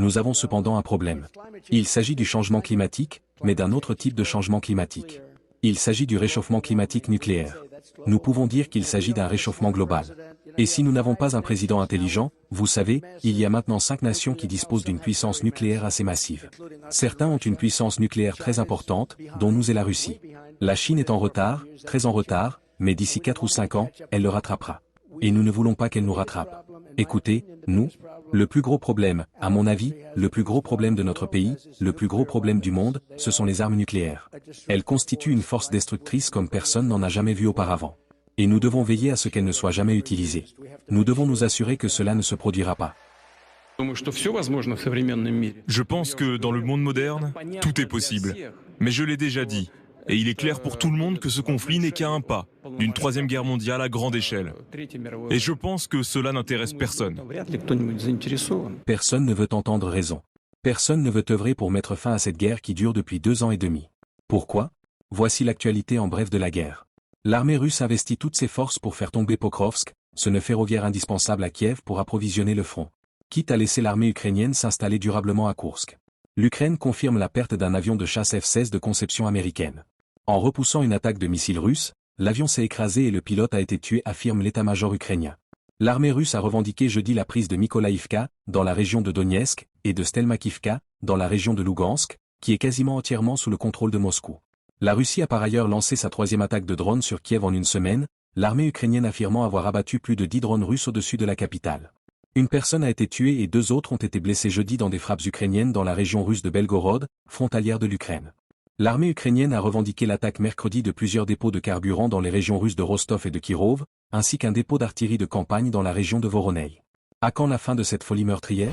Nous avons cependant un problème. Il s'agit du changement climatique, mais d'un autre type de changement climatique. Il s'agit du réchauffement climatique nucléaire. Nous pouvons dire qu'il s'agit d'un réchauffement global. Et si nous n'avons pas un président intelligent, vous savez, il y a maintenant 5 nations qui disposent d'une puissance nucléaire assez massive. Certains ont une puissance nucléaire très importante, dont nous et la Russie. La Chine est en retard, très en retard, mais d'ici 4 ou 5 ans, elle le rattrapera. Et nous ne voulons pas qu'elle nous rattrape. Écoutez, nous, le plus gros problème, à mon avis, le plus gros problème de notre pays, le plus gros problème du monde, ce sont les armes nucléaires. Elles constituent une force destructrice comme personne n'en a jamais vu auparavant. Et nous devons veiller à ce qu'elles ne soient jamais utilisées. Nous devons nous assurer que cela ne se produira pas. Je pense que dans le monde moderne, tout est possible. Mais je l'ai déjà dit, et il est clair pour tout le monde que ce conflit n'est qu'à un pas d'une troisième guerre mondiale à grande échelle. Et je pense que cela n'intéresse personne. Personne ne veut entendre raison. Personne ne veut œuvrer pour mettre fin à cette guerre qui dure depuis 2 ans et demi. Pourquoi? Voici l'actualité en bref de la guerre. L'armée russe investit toutes ses forces pour faire tomber Pokrovsk, ce nœud ferroviaire indispensable à Kiev pour approvisionner le front. Quitte à laisser l'armée ukrainienne s'installer durablement à Koursk. L'Ukraine confirme la perte d'un avion de chasse F-16 de conception américaine. En repoussant une attaque de missiles russes, l'avion s'est écrasé et le pilote a été tué, affirme l'état-major ukrainien. L'armée russe a revendiqué jeudi la prise de Mykolaïvka, dans la région de Donetsk, et de Stelmakivka, dans la région de Lugansk, qui est quasiment entièrement sous le contrôle de Moscou. La Russie a par ailleurs lancé sa 3e attaque de drones sur Kiev en une semaine, l'armée ukrainienne affirmant avoir abattu plus de 10 drones russes au-dessus de la capitale. Une personne a été tuée et 2 autres ont été blessés jeudi dans des frappes ukrainiennes dans la région russe de Belgorod, frontalière de l'Ukraine. L'armée ukrainienne a revendiqué l'attaque mercredi de plusieurs dépôts de carburant dans les régions russes de Rostov et de Kirov, ainsi qu'un dépôt d'artillerie de campagne dans la région de Voronezh. À quand la fin de cette folie meurtrière?